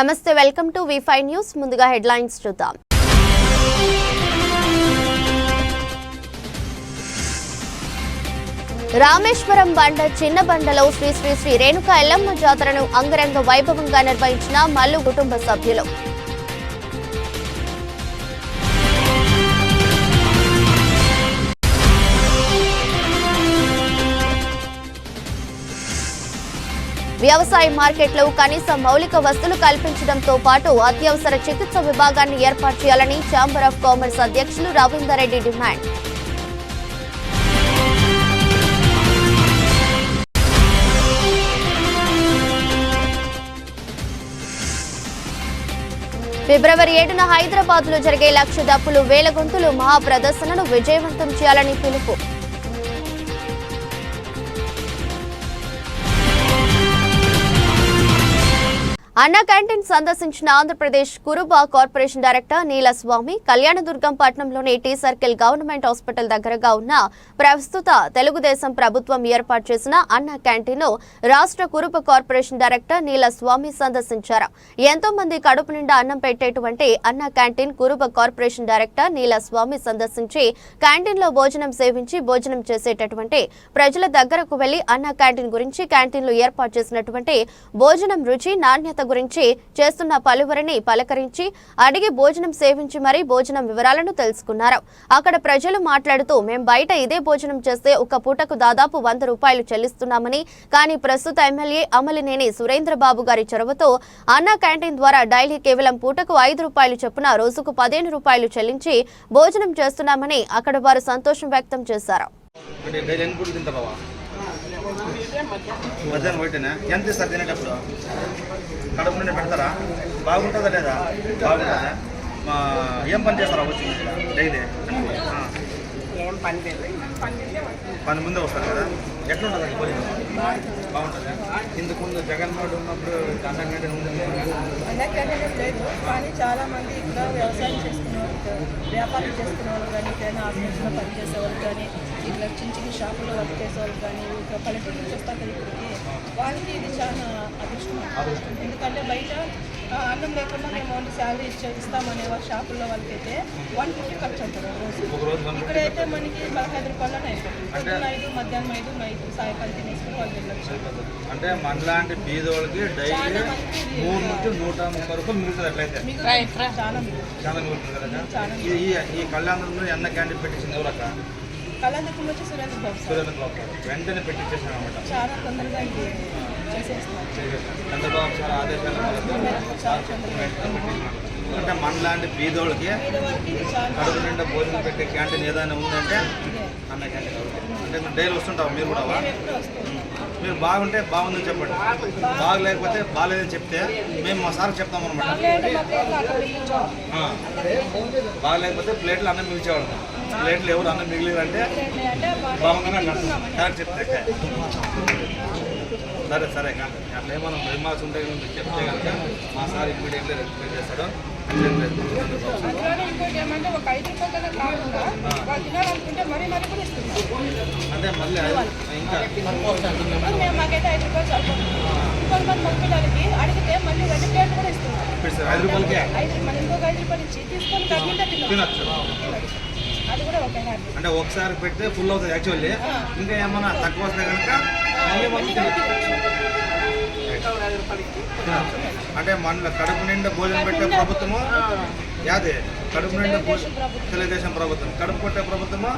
నమస్తే, welcome to వి5 news. ముందుగా headlines చూద్దాం. రామేశ్వరం బండ చిన్న బండలో శ్రీ శ్రీ శ్రీ రేణుకా ఎల్లమ్మ జాతరను అంగరంగ వైభవంగా నిర్వహించిన మల్లు కుటుంబ సభ్యులు. వ్యవసాయ మార్కెట్లో కనీస మౌలిక వసతులు కల్పించడంతో పాటు అత్యవసర చికిత్స విభాగాన్ని ఏర్పాటు చేయాలని ఛాంబర్ ఆఫ్ కామర్స్ అధ్యక్షులు రవీందర్ రెడ్డి డిమాండ్. ఫిబ్రవరి 7న హైదరాబాద్ లో జరిగే లక్ష డప్పులు వేల గొంతులు మహా ప్రదర్శనను విజయవంతం చేయాలని పిలుపు. అన్నా క్యాంటీన్ సందర్శించిన ఆంధ్రప్రదేశ్ కురుబ కార్పొరేషన్ డైరెక్టర్ నీలస్వామి కళ్యాణదుర్గం పట్టణంలోని టీ సర్కిల్ గవర్నమెంట్ హాస్పిటల్ దగ్గరగా ఉన్న ప్రస్తుత తెలుగుదేశం ప్రభుత్వం ఏర్పాటు చేసిన అన్నా క్యాంటీన్ రాష్ట్ర కురుబ కార్పొరేషన్ డైరెక్టర్ నీలస్వామి సందర్శించారు. ఎంతో మంది కడుపు నిండా అన్నం పెట్టేటువంటి అన్నా క్యాంటీన్ కురుబ కార్పొరేషన్ డైరెక్టర్ నీలస్వామి సందర్శించి క్యాంటీన్ లో భోజనం సేవించి భోజనం చేసేటటువంటి ప్రజల దగ్గరకు వెళ్లి అన్నా క్యాంటీన్ గురించి, క్యాంటీన్ లో ఏర్పాటు చేసినటువంటి భోజనం రుచి, నాణ్యత గురించి, చేస్తున్న పలువురిని పలకరించి అడిగి భోజనం సేవించి మరీ భోజనం వివరాలను తెలుసుకున్నారు. అక్కడ ప్రజలు మాట్లాడుతూ, మేం బయట ఇదే భోజనం చేస్తే ఒక పూటకు దాదాపు 100 రూపాయలు చెల్లిస్తున్నామని, కానీ ప్రస్తుత ఎమ్మెల్యే అమలినేని సురేంద్రబాబు గారి చొరవతో అన్నా క్యాంటీన్ ద్వారా డైలీ కేవలం పూటకు 5 రూపాయలు చొప్పున రోజుకు 15 రూపాయలు చెల్లించి భోజనం చేస్తున్నామని అక్కడ వారు సంతోషం వ్యక్తం చేశారు. మధ్యాహ్నం పోయితేనే ఎంత ఇస్తారు తినేటప్పుడు? కడుపు నుండి పెడతారా? బాగుంటుందా లేదా? బాగుంటుందా? ఏం పని చేస్తారా వచ్చి డైలీ? పని ముందే వస్తారు కదా. ఎట్లుంటుంది అది భోజనం? బాగుంటుంది. ఇందుకు ముందు జగన్మోహన్ ఉన్నప్పుడు అన్నా క్యాంటీన్ లేదు, కానీ చాలా మంది ఇక్కడ వ్యవసాయం చేసుకునే వాళ్ళు, వ్యాపారం చేసుకునే వాళ్ళు కానీ, ఇక్కడైనా ఆఫీసులో పనిచేసే వాళ్ళు కానీ, ఇట్లా చిన్న చిన్న షాపుల్లో వర్క్ చేసే వాళ్ళు కానీ, ఇక్కడ పల్లెటూరు చూస్తాక ఇక్కడికి వాళ్ళకి ఇది చాలా అదృష్టం. ఎందుకంటే బయట అన్నం లేకుండా మేము ఓన్లీ శాలరీ ఇస్తామనే వాళ్ళ షాపుల్లో వాళ్ళకైతే 150 ఖర్చు అవుతుంది రోజు. ఇక్కడైతే మనకి 15 రూపాయలనే అయిపోతుంది. పొద్దున్న 5, మధ్యాహ్నం 5, నైట్ సాయంకాలం తినేసుకుని వాళ్ళు వెళ్ళచ్చు. అంటే మనలాంటి బీదోళ్ళకి డైలీ 100 నుంచి 130 రూపాయలు మిగులుతుంది. అట్లయితే చాలా మిగులుతుంది కదా. ఈ కళ్యాణంలో ఎన్న క్యాంటీన్ పెట్టించింది ఎవరక్క? కళ్యాణదుర్గం వచ్చి సురేంద్రబాబు వెంటనే పెట్టించేసాను అనమాట. చాలా తొందరగా చంద్రబాబు సార్ ఆదేశాల అంటే మనలాంటి బీదోళ్ళకి కడుపు నిండా భోజనం పెట్టే క్యాంటీన్ ఏదైనా ఉందంటే అన్న క్యాంటీన్. అంటే మీరు డైలీ వస్తుంటావు మీరు కూడా? మీరు బాగుంటే బాగుందని చెప్పండి, బాగలేకపోతే బాగాలేదని చెప్తే మేము మా సార్కి చెప్తాం అనమాట. బాగలేకపోతే ప్లేట్లు అన్నం మిగిల్చేవాళ్ళం. ప్లేట్లు ఎవరు అన్నం మిగిలిరంటే బాగుందని కరెక్ట్ చెప్తే సరే సరే కానీ అట్లా ఏమన్నా రిమార్క్స్ ఉంటాయి చెప్తే కనుక మా సార్ ఇమ్మీడియట్లీ రెస్పాండ్ చేస్తాడు. అంటే మళ్ళీ ఇంకా మాకైతే 5 రూపాయలు సరిపోతుంది. కొంతమంది మగపిల్లలకి అడిగితే మళ్ళీ 2 ప్లేట్లు కూడా ఇస్తున్నారు. 5 రూపాయలకి మనం ఇంకొక 5 రూపాయలు ఇచ్చి తీసుకొని తినచ్చు. అది కూడా ఒక అంటే ఒకసారి పెడితే ఫుల్ అవుతుంది యాక్చువల్లీ. ఇంకా ఏమన్నా తక్కువ వస్తే కనుక అంటే మన కడుపు నిండా భోజనం పెట్టే ప్రభుత్వము యాదే, కడుపు నిండా తెలుగుదేశం ప్రభుత్వం. కడుపు కొట్టే ప్రభుత్వము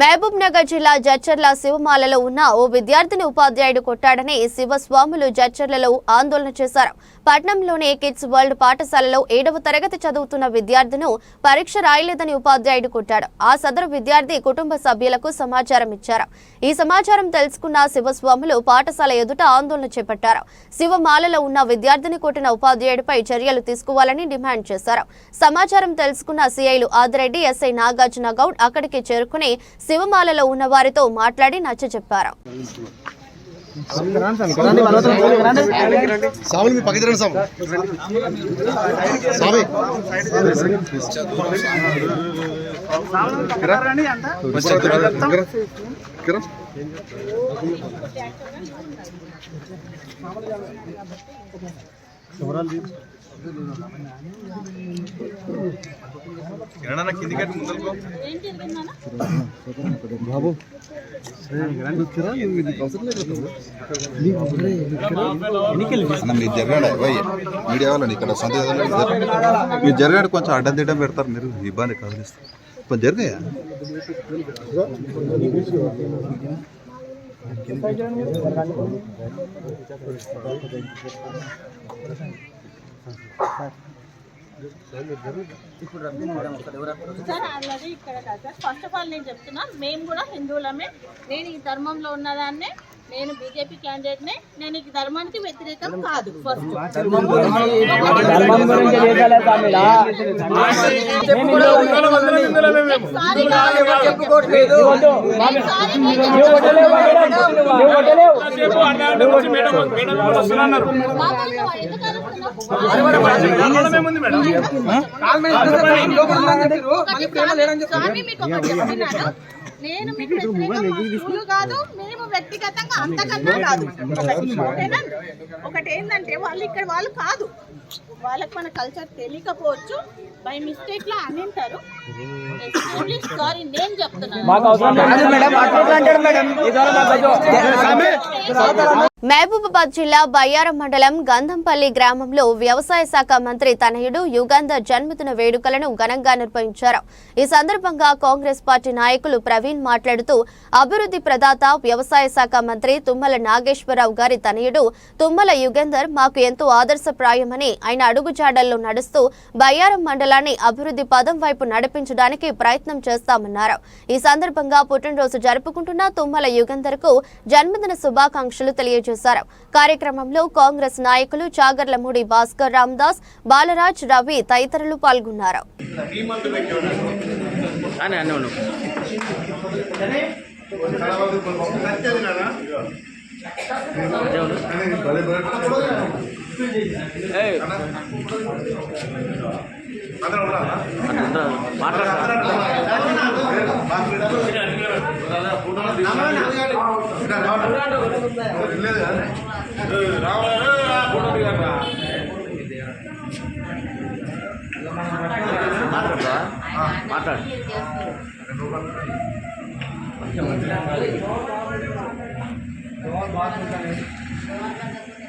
మహబూబ్ నగర్ జిల్లా జడ్చర్ల శివమాలలో ఉన్న ఓ విద్యార్థిని ఉపాధ్యాయుడు కొట్టాడని శివస్వాములు జడ్చర్లలో ఆందోళన చేశారు. పట్నంలోని కిడ్స్ వరల్డ్ పాఠశాలలో 7వ తరగతి చదువుతున్న విద్యార్థిను పరీక్ష రాయలేదని ఉపాధ్యాయుడు కొట్టాడు. ఆ సదరు విద్యార్థి కుటుంబ సభ్యులకు సమాచారం ఇచ్చారు. ఈ సమాచారం తెలుసుకున్న శివస్వాములు పాఠశాల ఎదుట ఆందోళన చేపట్టారు. శివమాలలో ఉన్న విద్యార్థిని కొట్టిన ఉపాధ్యాయుడిపై చర్యలు తీసుకోవాలని డిమాండ్ చేశారు. సమాచారం తెలుసుకున్న సిఐలు ఆదిరెడ్డి, ఎస్ఐ నాగార్జున గౌడ్ అక్కడికి చేరుకుని శివమాలలో ఉన్న వారితో మాట్లాడి నచ్చజెప్పారు. సామి మీ పక్కన రండి సామి బాబు మీరు జరగండి మీడియా వాళ్ళని ఇక్కడ సొంత మీరు జరగండి కొంచెం అడ్డం తిడ్డం పెడతారు మీరు ఇబ్బంది కదిలిస్తారు కొంచెం జరగయా సార్ అలాగే ఇక్కడ కాదు సార్. ఫస్ట్ ఆఫ్ ఆల్ నేను చెప్తున్నా, మేము కూడా హిందువులమే. నేను ఈ ధర్మంలో ఉన్నదాన్నే. నేను బీజేపీ క్యాండిడేట్నే. నేను ఈ ధర్మానికి వ్యతిరేకం కాదు. ఫస్ట్ నేను మీకు వ్యతిరేకం కాదు, మేము వ్యక్తిగతంగా అంతకన్నా కాదు. ఒకటి ఏంటంటే వాళ్ళు కాదు, వాళ్ళకి మన కల్చర్ తెలియకపోవచ్చు, బై మిస్టేక్ లా అనింటారు. సారీ నేను చెప్తున్నాను. మహబూబాబాద్ జిల్లా బయ్యారం మండలం గంధంపల్లి గ్రామంలో వ్యవసాయ శాఖ మంత్రి తనయుడు యుగంధర్ జన్మదిన వేడుకలను ఘనంగా నిర్వహించారు. ఈ సందర్భంగా కాంగ్రెస్ పార్టీ నాయకులు ప్రవీణ్ మాట్లాడుతూ అభివృద్ధి ప్రదాత వ్యవసాయ శాఖ మంత్రి తుమ్మల నాగేశ్వరరావు గారి తనయుడు తుమ్మల యుగంధర్ మాకు ఎంతో ఆదర్శప్రాయమని, ఆయన అడుగుజాడల్లో నడుస్తూ బయ్యారం మండలాన్ని అభివృద్ధి పదం వైపు నడిపించడానికి ప్రయత్నం చేస్తామన్నారు. ఈ సందర్భంగా పుట్టినరోజు జరుపుకుంటున్న తుమ్మల యుగంధర్ కు జన్మదిన శుభాకాంక్షలు తెలియజేశారు. కార్యక్రమంలో కాంగ్రెస్ నాయకులు చాగర్లమూడి భాస్కర్ రామదాస్, బాలరాజ్, రవి తదితరులు పాల్గొన్నారు.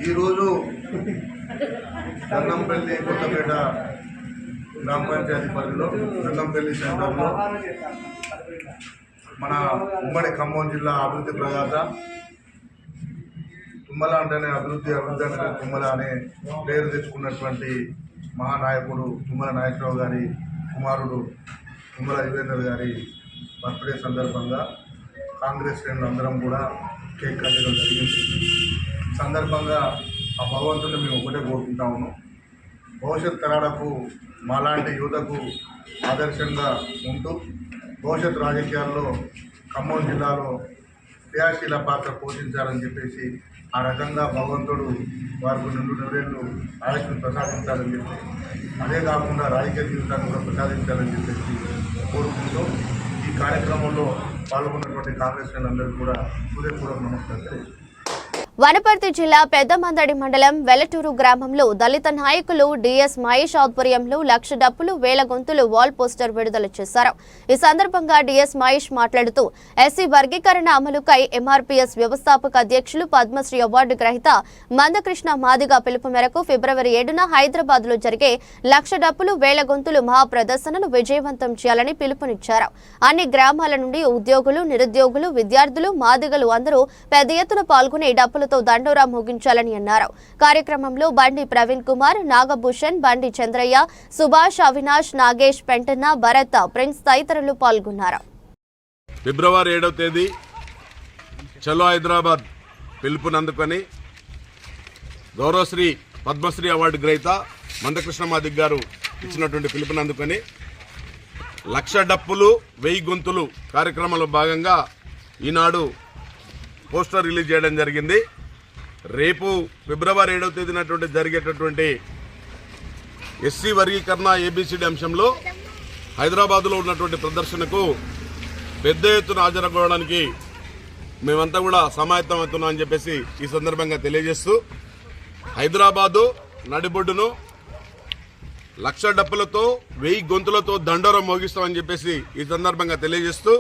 ఈరోజు గంగంపల్లి కొత్తపేట గ్రామ పంచాయతీ పరిధిలో గంగంపల్లి సెంటర్లో మన ఉమ్మడి ఖమ్మం జిల్లా అభివృద్ధి ప్రదాత తుమ్మల అంటేనే అభివృద్ధి అంటే తుమ్మల అనే పేరు తెచ్చుకున్నటువంటి మహానాయకుడు తుమ్మల నాగేశ్వరరావు గారి కుమారుడు తుమ్మల యుగేందర్ గారి బర్త్డే సందర్భంగా కాంగ్రెస్ శ్రేణులు అందరం కూడా కేక్ కట్ చేయడం జరిగింది. సందర్భంగా ఆ భగవంతుని మేము ఒకటే కోరుకుంటా ఉన్నాం. భవిష్యత్ తరాలకు మాలాంటి యువతకు ఆదర్శంగా ఉంటూ భవిష్యత్ రాజకీయాల్లో ఖమ్మం జిల్లాలో క్రియాశీల పాత్ర పోషించాలని చెప్పేసి ఆ రకంగా భగవంతుడు వారికి 2 నూరేళ్ళు ఆయుష్ను ప్రసాదించాలని చెప్పి, అదే కాకుండా రాజకీయ జీవితాన్ని కూడా ప్రసాదించాలని చెప్పేసి కోరుకుంటూ ఈ కార్యక్రమంలో పాల్గొన్నటువంటి కాంగ్రెస్ అందరికీ కూడా హృదయపూర్వక నమస్కారం. వనపర్తి జిల్లా పెద్దమందడి మండలం వెలటూరు గ్రామంలో దళిత నాయకులు డిఎస్ మహేష్ ఆధ్వర్యంలో 1,00,000 డప్పులు, 1000 గొంతులు వాల్ పోస్టర్ విడుదల చేశారు. ఈ సందర్భంగా డిఎస్ మహేష్ మాట్లాడుతూ ఎస్సీ వర్గీకరణ అమలుకై ఎంఆర్పీఎస్ వ్యవస్థాపక అధ్యక్షులు పద్మశ్రీ అవార్డు గ్రహీత మందకృష్ణ మాదిగ పిలుపు మేరకు ఫిబ్రవరి 7న హైదరాబాద్ లో జరిగే 1,00,000 డప్పులు, 1000 గొంతులు మహా ప్రదర్శనను విజయవంతం చేయాలని పిలుపునిచ్చారు. అన్ని గ్రామాల నుండి ఉద్యోగులు, నిరుద్యోగులు, విద్యార్థులు, మాదిగలు అందరూ పెద్ద ఎత్తున పాల్గొని డప్పులు దండోరా ముగించాలని అన్నారు. కార్యక్రమంలో బండి ప్రవీణ్ కుమార్, నాగభూషణ్, బండి చంద్రయ్య, సుభాష్, అవినాష్, నాగేష్, పెంటన్న, భరత్, ప్రిన్స్ తదితరులు పాల్గొన్నారు. ఫిబ్రవరి 7వ తేదీ చలో హైదరాబాద్ పిలుపునందుకొని గౌరవశ్రీ పద్మశ్రీ అవార్డు గ్రహీత మందకృష్ణ మాదిగ గారు ఇచ్చినటువంటి పిలుపునందుకొని 1,00,000 డప్పులు 1000 గొంతులు కార్యక్రమంలో భాగంగా ఈనాడు పోస్టర్ రిలీజ్ చేయడం జరిగింది. రేపు ఫిబ్రవరి 7వ తేదీన జరిగేటటువంటి ఎస్సీ వర్గీకరణ ఏబిసిడి అంశంలో హైదరాబాద్లో ఉన్నటువంటి ప్రదర్శనకు పెద్ద ఎత్తున హాజరవ్వడానికి మేమంతా కూడా సమాయత్తం అవుతున్నాం అని చెప్పేసి ఈ సందర్భంగా తెలియజేస్తూ, హైదరాబాదు నడిబొడ్డును 1,00,000 డప్పులతో 1000 గొంతులతో దండోరం మోగిస్తామని చెప్పేసి ఈ సందర్భంగా తెలియజేస్తూ,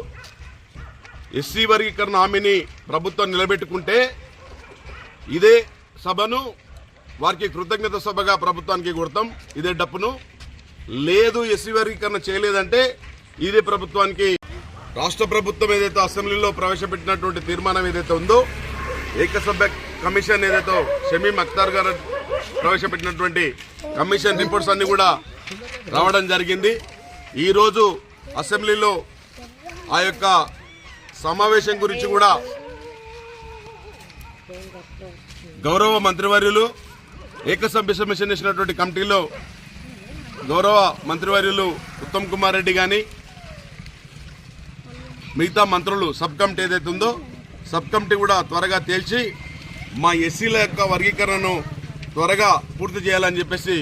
ఎస్సీ వర్గీకరణ హామీని ప్రభుత్వం నిలబెట్టుకుంటే ఇదే సభను వారికి కృతజ్ఞత సభగా ప్రభుత్వానికి కొడతాం, ఇదే డప్పును. లేదు ఎస్సీ వర్గీకరణ చేయలేదంటే ఇదే ప్రభుత్వానికి రాష్ట్ర ప్రభుత్వం ఏదైతే అసెంబ్లీలో ప్రవేశపెట్టినటువంటి తీర్మానం ఏదైతే ఉందో, ఏకసభ్య కమిషన్ ఏదైతే షమీం అఖ్తార్ గారు ప్రవేశపెట్టినటువంటి కమిషన్ రిపోర్ట్స్ అన్ని కూడా రావడం జరిగింది. ఈరోజు అసెంబ్లీలో ఆ యొక్క సమావేశం గురించి కూడా గౌరవ మంత్రివర్యులు ఏకసభ్య కమిషన్ చేసినటువంటి కమిటీలో గౌరవ మంత్రివర్యులు ఉత్తమ్ కుమార్ రెడ్డి కానీ మిగతా మంత్రులు సబ్ కమిటీ ఏదైతే ఉందో సబ్ కమిటీ కూడా త్వరగా తేల్చి మా ఎస్సీల యొక్క వర్గీకరణను త్వరగా పూర్తి చేయాలని చెప్పేసి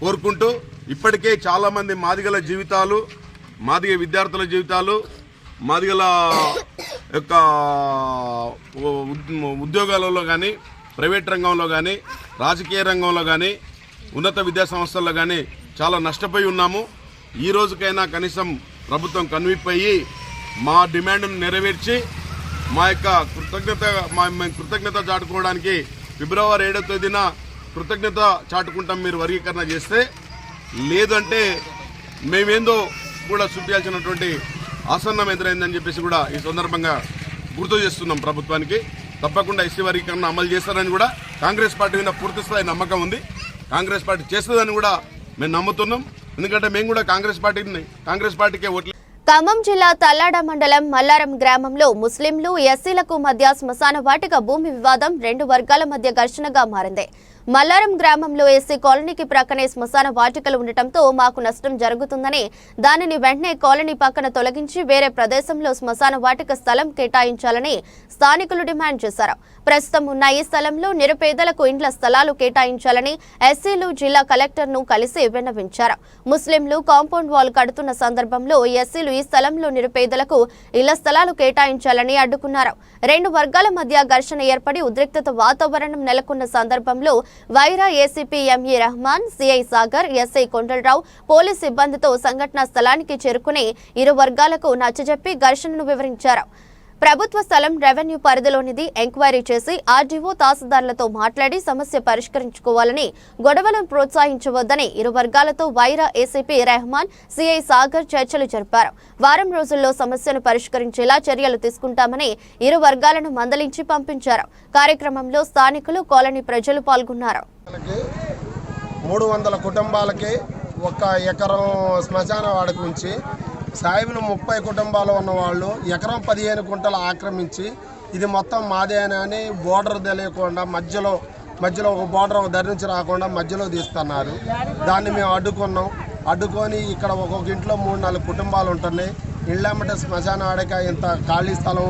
కోరుకుంటూ, ఇప్పటికే చాలామంది మాదిగల జీవితాలు, మాదిగ విద్యార్థుల జీవితాలు, మాదిగల యొక్క ఉద్యోగాలలో కానీ, ప్రైవేట్ రంగంలో కానీ, రాజకీయ రంగంలో కానీ, ఉన్నత విద్యా సంస్థల్లో కానీ చాలా నష్టపోయి ఉన్నాము. ఈ రోజుకైనా కనీసం ప్రభుత్వం కన్విప్పయ్యి మా డిమాండ్ను నెరవేర్చి మా యొక్క కృతజ్ఞత చాటుకోవడానికి ఫిబ్రవరి 7వ తేదీన కృతజ్ఞత చాటుకుంటాం మీరు వర్గీకరణ చేస్తే, లేదంటే మేమేందో కూడా చూపించాల్సినటువంటి ఆసన్నం ఎదురైందని చెప్పేసి కూడా ఈ సందర్భంగా గుర్తు చేస్తున్నాం ప్రభుత్వానికి. తప్పకుండా ఎస్సీ వర్గీకరణ అమలు చేస్తారని కూడా కాంగ్రెస్ పార్టీ మీద పూర్తి స్థాయి నమ్మకం ఉంది. కాంగ్రెస్ పార్టీ చేస్తుందని కూడా మేము నమ్ముతున్నాం. ఎందుకంటే మేము కూడా కాంగ్రెస్ పార్టీకే ఓట్లు. ఖమ్మం జిల్లా తల్లాడ మండలం మల్లారం గ్రామంలో ముస్లింలు, ఎస్సీలకు మధ్య శ్మశాన వాటిక భూమి వివాదం 2 వర్గాల మధ్య ఘర్షణగా మారింది. మల్లారం గ్రామంలో ఎస్సీ కాలనీకి ప్రక్కనే శ్మశాన వాటికలు ఉండటంతో మాకు నష్టం జరుగుతుందని, దానిని వెంటనే కాలనీ పక్కన తొలగించి వేరే ప్రదేశంలో శ్మశాన వాటిక స్థలం కేటాయించాలని స్థానికులు డిమాండ్ చేశారు. ప్రస్తుతం ఉన్న ఈ స్థలంలో నిరుపేదలకు ఇండ్ల స్థలాలు కేటాయించాలని ఎస్సీలు జిల్లా కలెక్టర్ను కలిసి విన్నవించారు. ముస్లింలు కాంపౌండ్ వాల్ కడుతున్న సందర్భంలో ఎస్సీలు ఈ స్థలంలో నిరుపేదలకు ఇళ్ల స్థలాలు కేటాయించాలని అడ్డుకున్నారు. 2 వర్గాల మధ్య ఘర్షణ ఏర్పడి ఉద్రిక్తత వాతావరణం నెలకొన్న సందర్భంలో Wyra ACP ME Rehman, CI Sagar, SI Kondalarao police సిబ్బందితో సంఘటనా స్థలానికి చేరుకుని ఇరు వర్గాలకు నచ్చజెప్పి ఘర్షణను వివరించారు. ప్రభుత్వ స్థలం రెవెన్యూ పరిధిలోనిది, ఎంక్వైరీ చేసి ఆర్డీఓ తహసీల్దార్లతో మాట్లాడి సమస్య పరిష్కరించుకోవాలని, గొడవలను ప్రోత్సహించవద్దని ఇరు వర్గాలతో వైరా ఏసీపీ రెహమాన్, సిఐ సాగర్ చర్చలు జరిపారు. వారం రోజుల్లో సమస్యను పరిష్కరించేలా చర్యలు తీసుకుంటామని ఇరు వర్గాలను మందలించి పంపించారు. కార్యక్రమంలో స్థానికులు, కాలనీ ప్రజలు పాల్గొన్నారు. 300 కుటుంబాలకి 1 ఎకరం శ్మశాన వాడక ఉంచి సాయిబులు 30 కుటుంబాలు ఉన్నవాళ్ళు ఎకరం 15 గుంటలు ఆక్రమించి ఇది మొత్తం మాదే అని బోర్డర్ తెలియకుండా మధ్యలో ఒక బోర్డర్ ధరించి రాకుండా మధ్యలో తీస్తున్నారు. దాన్ని మేము అడ్డుకొని ఇక్కడ ఒక్కొక్క ఇంట్లో 3-4 కుటుంబాలు ఉంటున్నాయి. ఇళ్ళమ్మట శ్మశాన వాడక ఇంత ఖాళీ స్థలం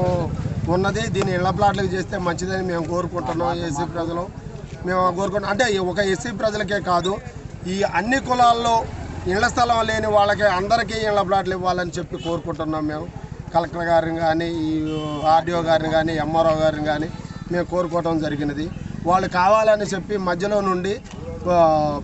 ఉన్నది. దీన్ని ఇళ్ల ప్లాట్లకు చేస్తే మంచిదని మేము కోరుకుంటున్నాం. ఎస్సీ ప్రజలు మేము కోరుకుంటున్నాం. అంటే ఒక ఎస్సీ ప్రజలకే కాదు, ఈ అన్ని కులాల్లో ఇళ్ల స్థలం లేని వాళ్ళకి అందరికీ ఇళ్ల ప్లాట్లు ఇవ్వాలని చెప్పి కోరుకుంటున్నాం. మేము కలెక్టర్ గారిని కానీ, ఈ ఆర్డీఓ గారిని కానీ, ఎంఆర్ఓ గారిని కానీ మేము కోరుకోవడం జరిగినది. వాళ్ళు కావాలని చెప్పి మధ్యలో నుండి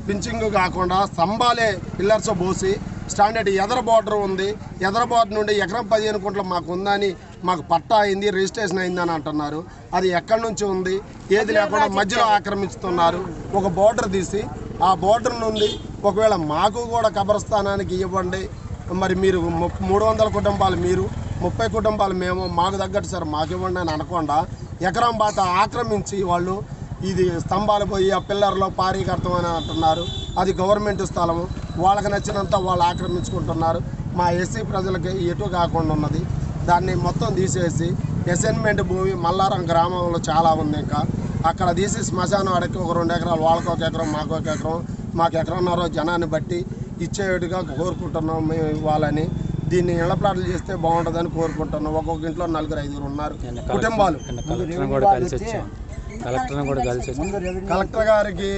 పించింగ్ కాకుండా స్తంభాలే పిల్లర్స్ పోసి స్టాండర్డ్ ఎదర బోర్డర్ ఉంది, ఎదర బోర్డర్ నుండి ఎకరం 15 గుంటలు మాకు ఉందని, మాకు పట్టా అయింది, రిజిస్ట్రేషన్ అయిందని అంటున్నారు. అది ఎక్కడి నుంచి ఉంది, ఏది లేకుండా మధ్యలో ఆక్రమిస్తున్నారు. ఒక బోర్డర్ తీసి ఆ బోర్డర్ నుండి ఒకవేళ మాకు కూడా కబరస్థానానికి ఇవ్వండి, మరి మీరు 300 కుటుంబాలు మీరు, 30 కుటుంబాలు మేము, మాకు తగ్గట్టు సార్ మాకు ఇవ్వండి అని అనకుండా ఎకరం బాట ఆక్రమించి వాళ్ళు ఇది స్తంభాలు పోయి ఆ పిల్లర్లో పారీ కడతామని అంటున్నారు. అది గవర్నమెంట్ స్థలము, వాళ్ళకి నచ్చినంత వాళ్ళు ఆక్రమించుకుంటున్నారు. మా ఎస్సీ ప్రజలకి ఎటు కాకుండా ఉన్నది. దాన్ని మొత్తం తీసేసి అసైన్మెంట్ భూమి మల్లారం గ్రామంలో చాలా ఉంది. ఇంకా అక్కడ తీసి శ్మశానం వాడికి ఒక 2 ఎకరాలు, వాళ్ళకి 1 ఎకరం, మాకు 1 ఎకరం, మాకు ఎకరన్నర జనాన్ని బట్టి ఇచ్చేట్టుగా కోరుకుంటున్నాం మేము ఇవ్వాలని. దీన్ని ఇళ్ల ప్లాట్లు చేస్తే బాగుంటుందని కోరుకుంటున్నాం. ఒక్కొక్క ఇంట్లో 4-5 ఉన్నారు కుటుంబాలు. కలెక్టర్ గారికి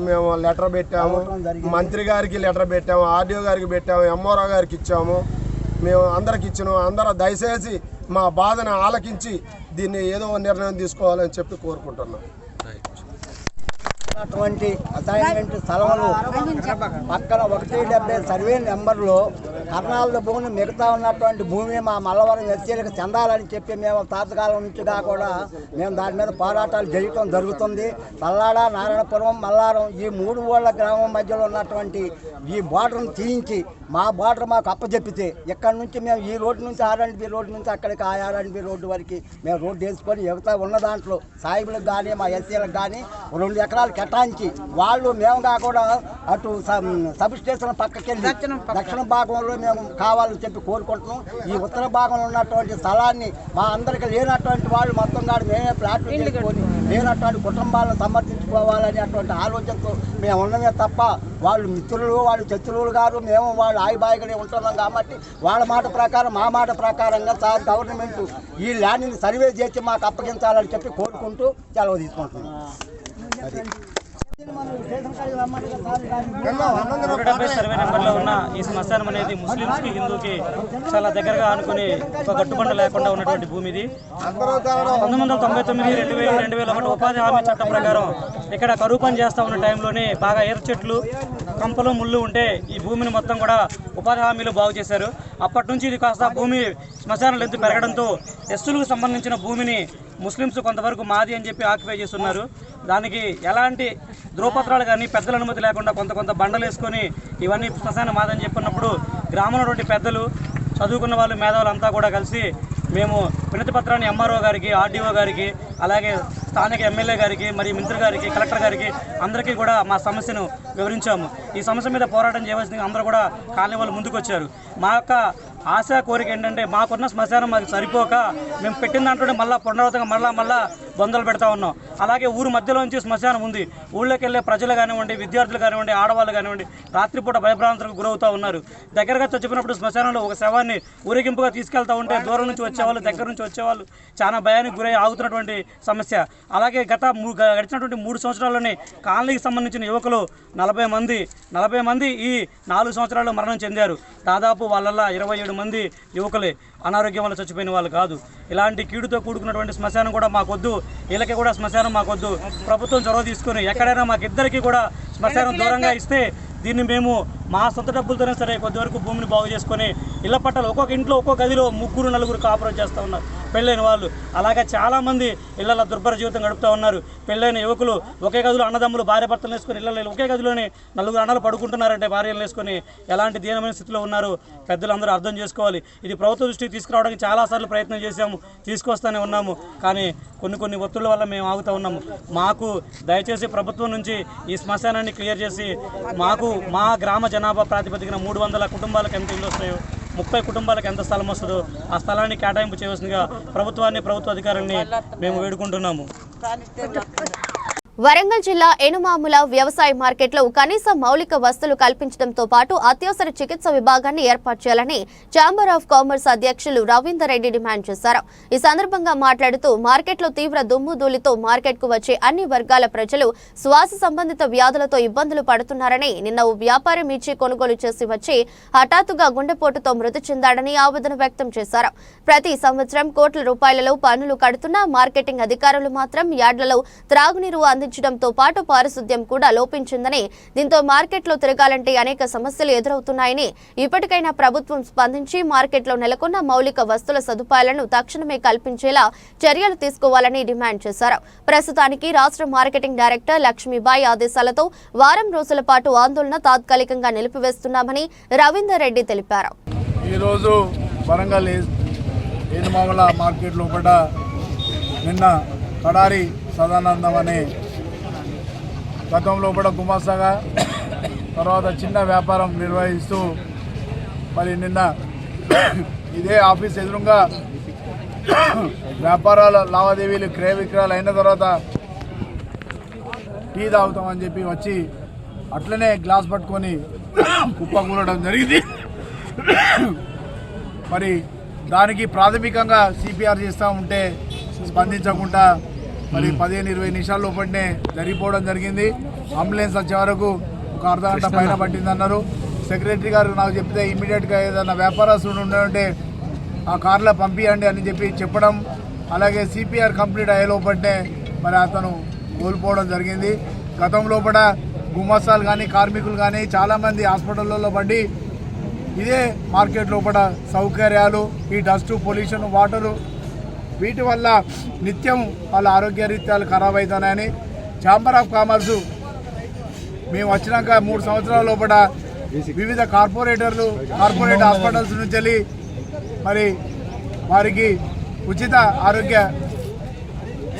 మేము లెటర్ పెట్టాము, మంత్రి గారికి లెటర్ పెట్టాము, ఆర్డీఓ గారికి పెట్టాము, ఎంఆర్ఓ గారికి ఇచ్చాము. మేము అందరికి ఇచ్చినాము. అందరూ దయచేసి మా బాధను ఆలకించి దీన్ని ఏదో నిర్ణయం తీసుకోవాలని చెప్పి కోరుకుంటున్నాం. అటువంటి అసైన్మెంట్ స్థలంలో పక్కన 170 సర్వే నెంబర్లో కర్ణాల భూమిని మిగతా ఉన్నటువంటి భూమి మా మల్లవరం ఎస్సీలకు చెందాలని చెప్పి మేము తాతకాలం నుంచిగా కూడా మేము దాని మీద పోరాటాలు చేయటం జరుగుతుంది. పల్లాడ, నారాయణపురం, మల్లారం ఈ 3 ఊళ్ళ గ్రామం మధ్యలో ఉన్నటువంటి ఈ బోర్డర్ను తీయించి మా బోర్డర్ మాకు అప్పచెప్పితే ఇక్కడ నుంచి మేము ఈ రోడ్డు నుంచి R&B రోడ్డు నుంచి అక్కడికి ఆ R&B రోడ్డు వరకు మేము రోడ్డు వేసుకొని ఎగుతా ఉన్న దాంట్లో సాయిబులకు కానీ మా ఎస్సీలకు కానీ 2 ఎకరాలు కేటాయించి వాళ్ళు మేముగా కూడా అటు సబ్ స్టేషన్ పక్కకెళ్ళి దక్షిణ భాగంలో మేము కావాలని చెప్పి కోరుకుంటున్నాం. ఈ ఉత్తర భాగంలో ఉన్నటువంటి స్థలాన్ని మా అందరికీ లేనటువంటి వాళ్ళు మొత్తం కాదు మేమే ప్లాట్లు చేసుకొని లేనటువంటి కుటుంబాలను సమర్థించుకోవాలని అటువంటి ఆలోచనతో మేము ఉన్నమే తప్ప వాళ్ళు మిత్రులు, వాళ్ళు శత్రువులు గారు, మేము వాళ్ళు ఆయిబాయిగానే ఉంటున్నాం కాబట్టి వాళ్ళ మాట ప్రకారం మా మాట ప్రకారంగా సార్ గవర్నమెంట్ ఈ ల్యాండ్ని సర్వే చేసి మాకు అప్పగించాలని చెప్పి కోరుకుంటూ సెలవు తీసుకుంటున్నాం. సర్వే నెంబర్లో ఉన్న ఈ శ్మశానం అనేది ముస్లింస్కి, హిందూకి చాలా దగ్గరగా అనుకుని ఒక గట్టుబండ లేకుండా ఉన్నటువంటి భూమి ఇది. 1999, 2000, 2001 ఉపాధి హామీ చట్టం ప్రకారం ఇక్కడ కరువు పని చేస్తూ ఉన్న టైంలోనే బాగా ఎర్ర చెట్లు, కంపలు, ముళ్ళు ఉంటే ఈ భూమిని మొత్తం కూడా ఉపాధి హామీలు బాగు చేశారు. అప్పటి నుంచి ఇది కాస్త భూమి శ్మశాన లెంత్ పెరగడంతో ఎస్సులకు సంబంధించిన భూమిని ముస్లింస్ కొంతవరకు మాది అని చెప్పి ఆక్యుపై చేస్తున్నారు. దానికి ఎలాంటి ధ్రువపత్రాలు కానీ పెద్దల అనుమతి లేకుండా కొంత బండలు వేసుకొని ఇవన్నీ శ్మశానం మాదని చెప్పినప్పుడు గ్రామంలో పెద్దలు, చదువుకున్న వాళ్ళు, మేధావులు అంతా కూడా కలిసి మేము వినతి పత్రాన్ని ఎంఆర్ఓ గారికి, ఆర్డీఓ గారికి, అలాగే స్థానిక ఎమ్మెల్యే గారికి, మరియు మంత్రి గారికి, కలెక్టర్ గారికి అందరికీ కూడా మా సమస్యను వివరించాము. ఈ సమస్య మీద పోరాటం చేయవలసింది అందరూ కూడా కాలనీ వాళ్ళు ముందుకు వచ్చారు. మా యొక్క ఆశ, కోరిక ఏంటంటే మాకున్న శ్మశానం మాకు సరిపోక మేము పెట్టిన దాంట్లోనే మళ్ళీ పునరావృతంగా మళ్ళా బొందలు పెడతా ఉన్నాం. అలాగే ఊరు మధ్యలోంచి శ్మశానం ఉంది. ఊళ్ళోకి వెళ్ళే ప్రజలు కానివ్వండి, విద్యార్థులు కానివ్వండి, ఆడవాళ్ళు కానివ్వండి రాత్రిపూట భయభ్రాంతులకు గురవుతూ ఉన్నారు. దగ్గరగా చచ్చిపోయినప్పుడు శ్మశానంలో ఒక శవాన్ని ఊరేగింపుగా తీసుకెళ్తూ ఉంటే దూరం నుంచి వచ్చేవాళ్ళు, దగ్గర నుంచి వచ్చేవాళ్ళు చాలా భయానికి గురై ఆగుతున్నటువంటి సమస్య. అలాగే గడిచినటువంటి 3 సంవత్సరాల్లోనే కాలనీకి సంబంధించిన యువకులు 40 మంది ఈ 4 సంవత్సరాల్లో మరణం చెందారు. దాదాపు వాళ్ళల్లో 27 మంది యువకులే అనారోగ్యం వల్ల చచ్చిపోయిన వాళ్ళు కాదు. ఇలాంటి కీడుతో కూడుకున్నటువంటి శ్మశానం కూడా మాకొద్దు, వీళ్ళకి కూడా శ్మశానం మాకొద్దు. ప్రభుత్వం చొరవ తీసుకొని ఎక్కడైనా మాకిద్దరికీ కూడా శ్మశానం దూరంగా ఇస్తే దీన్ని మేము మా సొంత డబ్బులతోనే సరే కొద్దివరకు భూమిని బాగు చేసుకొని ఇళ్ల పట్టాలు ఒక్కొక్క ఇంట్లో ఒక్కొక్క గదిలో 3-4 కాపురం చేస్తూ ఉన్నారు పెళ్ళైన వాళ్ళు. అలాగే చాలామంది ఇళ్లలో దుర్భర జీవితం గడుపుతూ ఉన్నారు. పెళ్ళైన యువకులు ఒకే గదిలో అన్నదమ్ములు భార్య భర్తలు వేసుకొని ఇళ్లలో ఒకే గదిలోనే 4 అన్నలు పడుకుంటున్నారంటే భార్యలు వేసుకొని ఎలాంటి దీనమైన స్థితిలో ఉన్నారు పెద్దలందరూ అర్థం చేసుకోవాలి. ఇది ప్రభుత్వ దృష్టికి తీసుకురావడానికి చాలాసార్లు ప్రయత్నం చేశాము, తీసుకొస్తూనే ఉన్నాము. కానీ కొన్ని ఒత్తిళ్ల వల్ల మేము ఆగుతూ ఉన్నాము. మాకు దయచేసి ప్రభుత్వం నుంచి ఈ శ్మశానాన్ని క్లియర్ చేసి మాకు మా గ్రామ జనాభా ప్రాతిపదికన 300 కుటుంబాలకు ఎంత ఇల్లు వస్తాయో, 30 కుటుంబాలకు ఎంత స్థలం వస్తుందో ఆ స్థలాన్ని కేటాయింపు చేయవలసిందిగా ప్రభుత్వ అధికారుల్ని మేము వేడుకుంటున్నాము. వరంగల్ జిల్లా ఎనుమాముల వ్యవసాయ మార్కెట్లో కనీస మౌలిక వసతులు కల్పించడంతో పాటు అత్యవసర చికిత్స విభాగాన్ని ఏర్పాటు చేయాలని ఛాంబర్ ఆఫ్ కామర్స్ అధ్యక్షులు రవీందర్ రెడ్డి డిమాండ్ చేశారు. ఈ సందర్భంగా మాట్లాడుతూ మార్కెట్లో తీవ్ర దుమ్ము ధూళితో మార్కెట్కు వచ్చే అన్ని వర్గాల ప్రజలు శ్వాస సంబంధిత వ్యాధులతో ఇబ్బందులు పడుతున్నారని, నిన్న ఓ వ్యాపారి మిర్చి కొనుగోలు చేసి వచ్చి హఠాత్తుగా గుండెపోటుతో మృతి చెందాడని ఆవేదన వ్యక్తం చేశారు. ప్రతి సంవత్సరం కోట్ల రూపాయలలో పన్నులు కడుతున్న మార్కెటింగ్ అధికారులు మాత్రం యార్డ్లలో త్రాగునీరు అందించడంతో పాటు పారిశుద్ధ్యం కూడా లోపించిందని, దీంతో మార్కెట్లో తిరగాలంటే అనేక సమస్యలు ఎదురవుతున్నాయని, ఇప్పటికైనా ప్రభుత్వం స్పందించి మార్కెట్లో నెలకొన్న మౌలిక వస్తువుల సదుపాయాలను తక్షణమే కల్పించేలా చర్యలు తీసుకోవాలని డిమాండ్ చేశారు. ప్రస్తుతానికి రాష్ట్ర మార్కెటింగ్ డైరెక్టర్ లక్ష్మీబాయి ఆదేశాలతో వారం రోజుల పాటు ఆందోళన తాత్కాలికంగా నిలిపివేస్తున్నామని రవీందర్ రెడ్డి తెలిపారు. ఈరోజు వరంగల్ ఎనుమాముల మార్కెట్ లోపల నిన్న కడారి సదానందం అనే గతంలో కూడా గుమాసాగా తర్వాత చిన్న వ్యాపారం నిర్వహిస్తూ మరి నిన్న ఇదే ఆఫీస్ ఎదురుగా వ్యాపారాల లావాదేవీలు క్రయ విక్రయాలు అయిన తర్వాత టీ తాగుతామని చెప్పి వచ్చి అట్లనే గ్లాస్ పట్టుకొని కుప్పకూలడం జరిగింది. మరి దానికి ప్రాథమికంగా సిపిఆర్ చేస్తూ ఉంటే స్పందించకుండా మరి 15-20 నిమిషాల లోపలనే జరిగిపోవడం జరిగింది. అంబులెన్స్ వచ్చే వరకు ఒక అర్ధగంట పైన పట్టిందన్నారు. సెక్రటరీ గారు నాకు చెప్తే ఇమ్మీడియట్గా ఏదైనా వ్యాపారస్తుడు ఉండే ఆ కార్లో పంపించండి అని చెప్పడం, అలాగే సిపిఆర్ కంప్లీట్ అయ్యే లోపలనే మరి అతను కోల్పోవడం జరిగింది. గతంలో కూడా గుమస్తాలు కానీ కార్మికులు కానీ చాలామంది హాస్పిటల్లో పడి ఇదే మార్కెట్ లోపల సౌకర్యాలు, ఈ డస్ట్, పొల్యూషన్, వాటరు వీటి వల్ల నిత్యం వాళ్ళ ఆరోగ్య రీత్యాలు ఖరాబ్ అవుతున్నాయని ఛాంబర్ ఆఫ్ కామర్సు మేము వచ్చినాక 3 సంవత్సరాల లోపల వివిధ కార్పొరేట్ హాస్పిటల్స్ నుంచి వెళ్ళి మరి వారికి ఉచిత ఆరోగ్య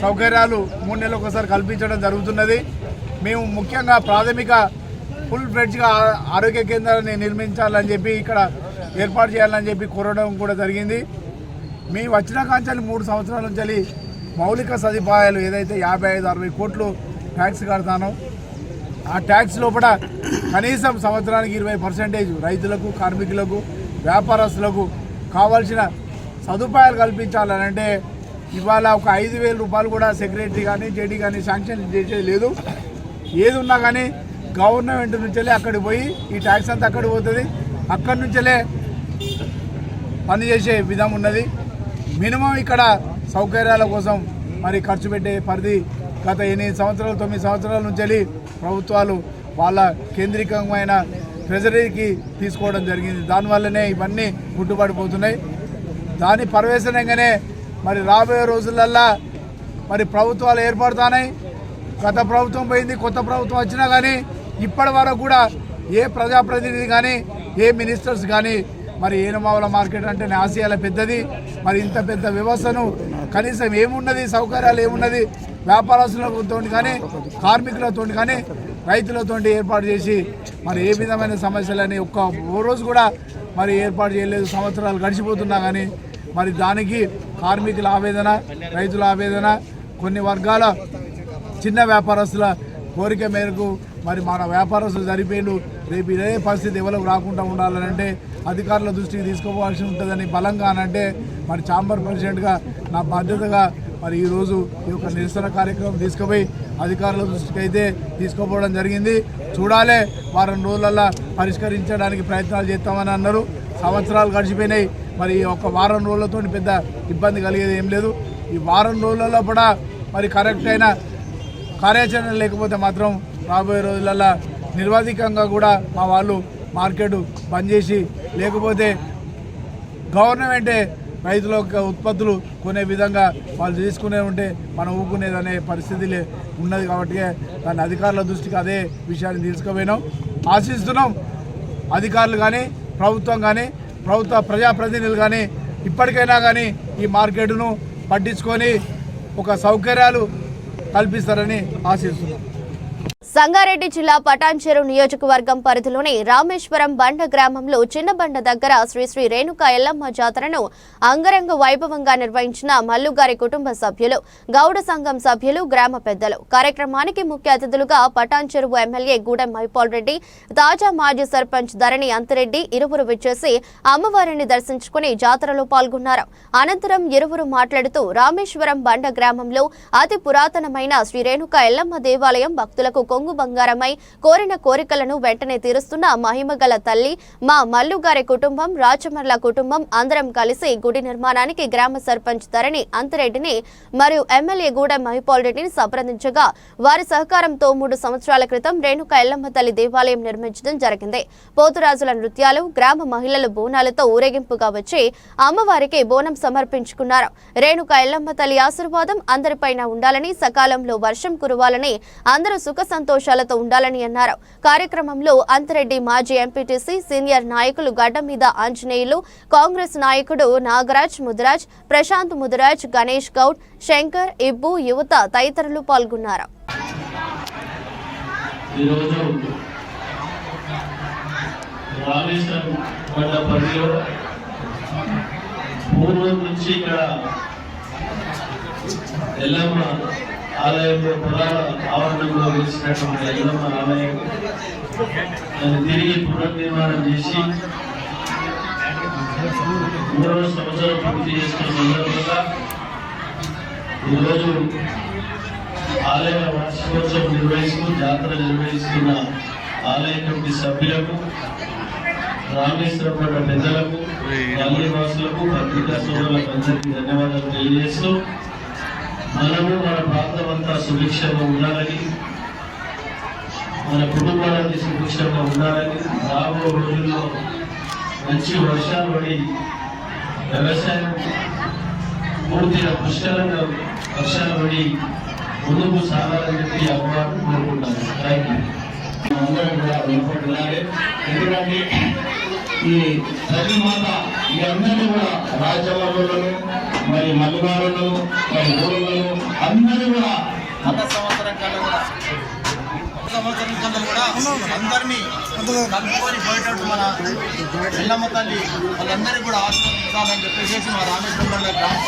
సౌకర్యాలు 3 నెలలకు ఒకసారి కల్పించడం జరుగుతున్నది. మేము ముఖ్యంగా ప్రాథమిక ఫుల్ ఫ్లెడ్జ్గా ఆరోగ్య కేంద్రాన్ని నిర్మించాలని చెప్పి ఇక్కడ ఏర్పాటు చేయాలని చెప్పి కోరడం కూడా జరిగింది. మేము వచ్చిన కాంచాలి 3 సంవత్సరాల నుంచి మౌలిక సదుపాయాలు ఏదైతే 55-60 కోట్లు ట్యాక్స్ కడతానో ఆ ట్యాక్స్ లోపల కనీసం సంవత్సరానికి 20% రైతులకు, కార్మికులకు, వ్యాపారస్తులకు కావాల్సిన సదుపాయాలు కల్పించాలనంటే ఇవాళ ఒక 5,000 రూపాయలు కూడా సెక్రటరీ కానీ జేడీ కానీ శాంక్షన్ చేసేది లేదు. ఏది ఉన్నా కానీ గవర్నమెంట్ నుంచెలే అక్కడికి పోయి ఈ ట్యాక్స్ అంతా అక్కడికి పోతుంది, అక్కడి నుంచెలే పనిచేసే విధం ఉన్నది. మినిమం ఇక్కడ సౌకర్యాల కోసం మరి ఖర్చు పెట్టే పరిధి గత 8 సంవత్సరాలు 9 సంవత్సరాల నుంచి ప్రభుత్వాలు వాళ్ళ కేంద్రీకమైన ట్రెజరీకి తీసుకోవడం జరిగింది. దానివల్లనే ఇవన్నీ గుట్టుపడిపోతున్నాయి. దాని పర్యవేక్షణంగానే మరి రాబోయే రోజులల్లా మరి ప్రభుత్వాలు ఏర్పడుతున్నాయి. గత ప్రభుత్వం పోయింది, కొత్త ప్రభుత్వం వచ్చినా కానీ ఇప్పటి వరకు కూడా ఏ ప్రజాప్రతినిధి కానీ ఏ మినిస్టర్స్ కానీ మరి ఏనుమావుల మార్కెట్ అంటే ఆసియాల పెద్దది, మరి ఇంత పెద్ద వ్యవస్థను కనీసం ఏమున్నది, సౌకర్యాలు ఏమున్నది, వ్యాపారస్తులతో కానీ కార్మికులతో కానీ రైతులతో ఏర్పాటు చేసి మరి ఏ విధమైన సమస్యలని ఓ రోజు కూడా మరి ఏర్పాటు చేయలేదు. సంవత్సరాలు గడిచిపోతున్నా కానీ మరి దానికి కార్మికుల ఆవేదన, రైతుల ఆవేదన, కొన్ని వర్గాల చిన్న వ్యాపారస్తుల కోరిక మేరకు మరి మన వ్యాపారస్తులు సరిపోయిన రేపు ఇదే పరిస్థితి ఎవరికి రాకుండా ఉండాలంటే అధికారుల దృష్టికి తీసుకోవాల్సి ఉంటుందని బలంగా అనంటే మరి ఛాంబర్ ప్రెసిడెంట్గా నా బాధ్యతగా మరి ఈరోజు ఈ యొక్క నిరసన కార్యక్రమం తీసుకుపోయి అధికారుల దృష్టికి అయితే తీసుకోపోవడం జరిగింది. చూడాలి, వారం రోజులలో పరిష్కరించడానికి ప్రయత్నాలు చేస్తామని అన్నారు. సంవత్సరాలు గడిచిపోయినాయి. మరి ఒక వారం రోజులతో పెద్ద ఇబ్బంది కలిగేది ఏం లేదు. ఈ వారం రోజులలో కూడా మరి కరెక్ట్ అయిన కార్యాచరణ లేకపోతే మాత్రం రాబోయే రోజులలో నిర్వాధికంగా కూడా మా వాళ్ళు మార్కెట్ బంద్ చేసి, లేకపోతే గవర్నమెంటే రైతుల యొక్క ఉత్పత్తులు కొనే విధంగా వాళ్ళు తీసుకునే ఉంటే మనం ఊపుకునేదనే పరిస్థితి ఉన్నది. కాబట్టి దాన్ని అధికారుల దృష్టికి అదే విషయాన్ని తీసుకుపోయినాం. ఆశిస్తున్నాం అధికారులు కానీ ప్రభుత్వం కానీ ప్రజాప్రతినిధులు కానీ ఇప్పటికైనా కానీ ఈ మార్కెట్ను పట్టించుకొని ఒక సౌకర్యాలు కల్పిస్తారని ఆశిస్తున్నాం. సంగారెడ్డి జిల్లా పటాన్చెరు నియోజకవర్గం పరిధిలోని రామేశ్వరం బండ గ్రామంలో చిన్నబండ దగ్గర శ్రీ శ్రీ రేణుకా ఎల్లమ్మ జాతరను అంగరంగ వైభవంగా నిర్వహించిన మల్లుగారి కుటుంబ సభ్యులు, గౌడ సంఘం సభ్యులు, గ్రామ పెద్దలు. కార్యక్రమానికి ముఖ్య అతిథులుగా పటాన్చెరు ఎమ్మెల్యే గూడెం మైపాల్ రెడ్డి, తాజా మాజీ సర్పంచ్ ధరణి అంతిరెడ్డి ఇరువురు విచ్చేసి అమ్మవారిని దర్శించుకుని జాతరలో పాల్గొన్నారు. అనంతరం ఇరువురు మాట్లాడుతూ రామేశ్వరం బండ గ్రామంలో అతి పురాతనమైన శ్రీ రేణుకా ఎల్లమ్మ దేవాలయం భక్తులకు కొంగు బంగారమై కోరిన కోరికలను వెంటనే తీరుస్తున్న మహిమగల తల్లి మా మల్లుగారి కుటుంబం, రాచమర్ల కుటుంబం అందరం కలిసి గుడి నిర్మాణానికి గ్రామ సర్పంచ్ ధరణి అంతిరెడ్డిని మరియు ఎమ్మెల్యే గూడెం మహిపాల్ రెడ్డిని సంప్రదించగా వారి సహకారంతో 3 సంవత్సరాల క్రితం రేణుకా ఎల్లమ్మ తల్లి దేవాలయం నిర్మించడం జరిగింది. పోతురాజుల నృత్యాలు, గ్రామ మహిళలు బోనాలతో ఊరేగింపుగా వచ్చి అమ్మవారికి బోనం సమర్పించుకున్నారు. రేణుకా ఎల్లమ్మ తల్లి ఆశీర్వాదం అందరిపైన ఉండాలని, సకాలంలో వర్షం కురవాలని, అందరూ సుఖ సంతోషాలతో ఉండాలని అన్నారు. కార్యక్రమంలో అంతిరెడ్డి మాజీ ఎంపీటీసీ, సీనియర్ నాయకులు గడ్డం మీద ఆంజనేయులు, కాంగ్రెస్ నాయకుడు నాగరాజ్ ముదిరాజ్, ప్రశాంత్ ముదిరాజ్, గణేష్ గౌడ్, శంకర్, ఇబ్బు, యువత తదితరులు పాల్గొన్నారు. ఆలయంలో పురాణ ఆవరణంలో వేసినటువంటి ఎల్లమ్మ ఆలయం దాన్ని తిరిగి పునర్నిర్మాణం చేసి 3వ సంవత్సరం పూర్తి చేసుకున్న సందర్భంగా ఈరోజు ఆలయ వార్షికోత్సవం నిర్వహిస్తూ జాతర నిర్వహిస్తున్న ఆలయ కమిటీ సభ్యులకు, రామేశ్వరం పడ్డ పెద్దలకు, పల్లెవాసులకు, పత్రికా సోదరులకు అందరికీ ధన్యవాదాలు తెలియజేస్తూ, మనము మన ప్రాంతం అంతా సుభిక్షంగా ఉండాలని, మన కుటుంబాలన్నీ సుభిక్షంగా ఉండాలని, రాబో రోజుల్లో మంచి వర్షాలు పడి వ్యవసాయం పూర్తిగా పుష్కలంగా వర్షాలు పడి ముందుకు సాగాలని చెప్పి అమ్మవారిని కోరుకుంటాను. Thank you. అందరం కూడా రుణపడుతున్నారు. ఎందుకంటే ఈ తల్లిమాత ఈ అందరినీ కూడా రాజ్యవర్గులను, మరి మల్లుగారులను, మరి ఊరులను అందరూ కూడా సంవత్సరం కన్నా కూడా అందరినీ కలుపుకొని పోయేటట్టు మన ఎల్లమ్మ తల్లి వాళ్ళందరినీ కూడా ఆశీర్వదించాలని చెప్పేసి మా రామేశ్వరం గ్రామ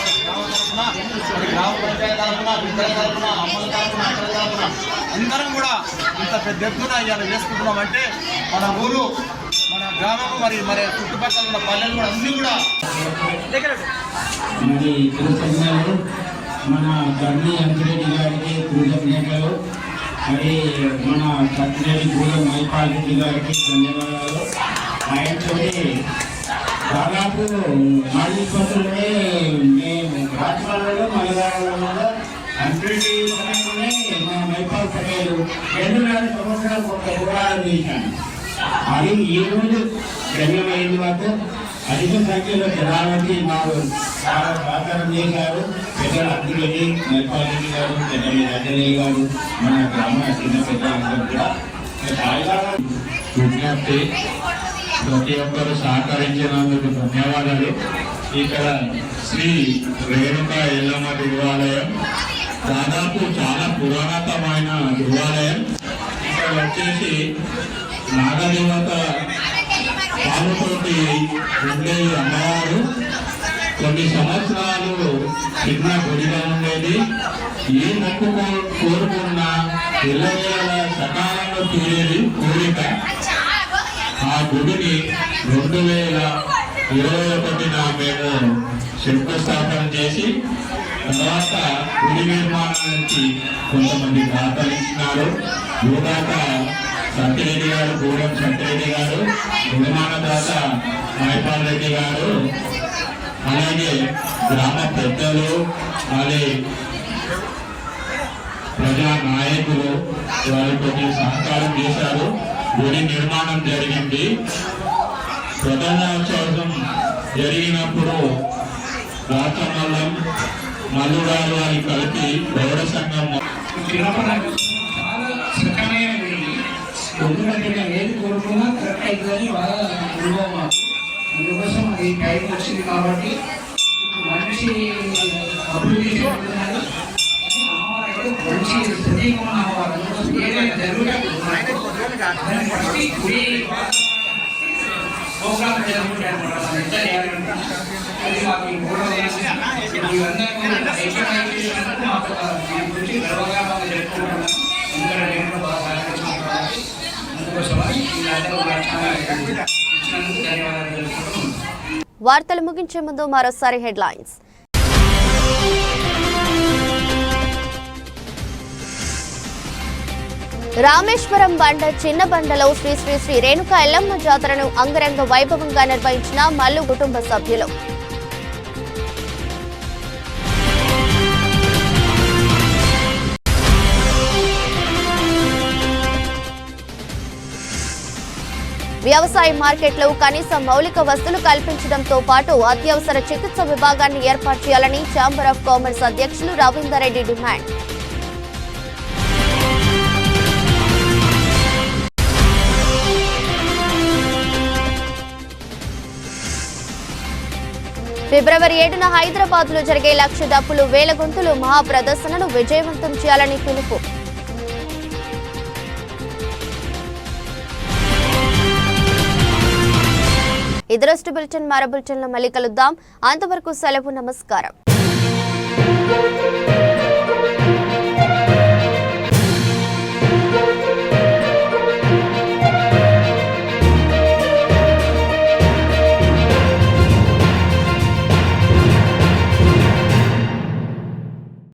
తరఫున, గ్రామ పంచాయతీ తరఫున, బిడ్డల తరఫున, అమ్మల తరఫున, అక్కల తరఫున అందరం కూడా ఇంత పెద్ద ఎత్తున ఇవాళ చేసుకుంటున్నామంటే మన ఊరు, మన గ్రామం, మరి మరి చుట్టుపక్కల ఉన్న పల్లెలు కూడా అన్ని కూడా మన గర్ని అంకిరెడ్డి గారికి కృతజ్ఞతలు, మరి మన సత్యరెడ్డి గూడెం మైపాల్ రెడ్డి గారికి ధన్యవాదాలు. ఆయనతో దాదాపు 4 సంవత్సరాలే మేము రాష్ట్రాలలో మలయాళంలో అంకిరెడ్డి మా మైపాల్ పటేలు 2.5 సంవత్సరాలు ఒక పోరాటం చేశాను. అది ఈ రోజు గమ్యమైంది. మాకు అధిక సంఖ్యలో జనాలకి మాకు చాలా సహకారం చేశారు. పెద్దలు అబ్దుల్ని, మైపాల్ రెడ్డి గారు, పెద్దలు రాజలయ్య గారు, మన గ్రామ చిన్న పెద్దలందరూ కూడా చాలా విజ్ఞప్తి. ప్రతి ఒక్కరు సహకరించినందుకు ధన్యవాదాలు. ఇక్కడ శ్రీ రేణుకా ఎల్లమ్మ దేవాలయం దాదాపు చాలా పురాతనమైన దేవాలయం. ఇక్కడ వచ్చేసి నాగదేవత పాలతోటి ఉండే అమ్మవారు కొన్ని సంవత్సరాలు చిన్న గుడిగా ఉండేది. ఏ మొక్కు కోరుకున్న పిల్లల సకాలంలో తీరేది కోరిక. ఆ గుడిని 2021 మేము శంకుస్థాపన చేసి తర్వాత గుడి నిర్మాణానికి కొంతమంది దాతలు ఇచ్చినారు. భూదాత సత్యరెడ్డి గారు, గూడెం సత్యరెడ్డి గారు, నిర్మాణదాత మైపాల్ రెడ్డి గారు, అలాగే గ్రామ పెద్దలు, మరి ప్రజా నాయకులు వారి కొంచెం సహకారం చేశారు. గుడి నిర్మాణం జరిగింది. ప్రధానోత్సవం జరిగినప్పుడు రాచమల్లం, మల్లుగారు అని కలిపి గౌడ సంఘం ఎందుకంటే మేము ఏది కోరుకున్నా కరెక్ట్ అవుతుందని బాగా అనుభవం. అందుకోసం అది టైం వచ్చింది కాబట్టి మనిషి అభివృద్ధి చెందుతున్నారు. మంచి సజీవంగా అవ్వాలి. ఏదైనా జరుగుతుంది ప్రోగ్రామ్ జరుగుతుంటాయి అన్నమాట. అది మాకు గురించి గర్వంగా మనం జరుపుకుంటున్నాం. ఎందుకంటే నేను కూడా బాగా సహకరించాను కాబట్టి అందుకోసమని వీళ్ళందరూ చాలా ఇచ్చినందుకు ధన్యవాదాలు తెలుపుకుంటున్నాం. వార్తలు ముగించే ముందు మరోసారి హెడ్లైన్స్. రామేశ్వరం బండ చిన్న బండలో శ్రీ శ్రీ శ్రీ రేణుకా ఎల్లమ్మ జాతరను అంగరంగ వైభవంగా నిర్వహించిన మల్లు కుటుంబ సభ్యులు. వ్యవసాయ మార్కెట్లో కనీస మౌలిక వసతులు కల్పించడంతో పాటు అత్యవసర చికిత్స విభాగాన్ని ఏర్పాటు చేయాలని ఛాంబర్ ఆఫ్ కామర్స్ అధ్యక్షులు రవీందర్ రెడ్డి డిమాండ్. ఫిబ్రవరి 7న హైదరాబాద్లో జరిగే 1,00,000 డప్పులు వేల గొంతులు మహా ప్రదర్శనను విజయవంతం చేయాలని పిలుపు. ఇదరస్ట్ బులెటిన్ మరో బులెటిన్లో మళ్ళీ కలుద్దాం. అంతవరకు సెలవు. నమస్కారం.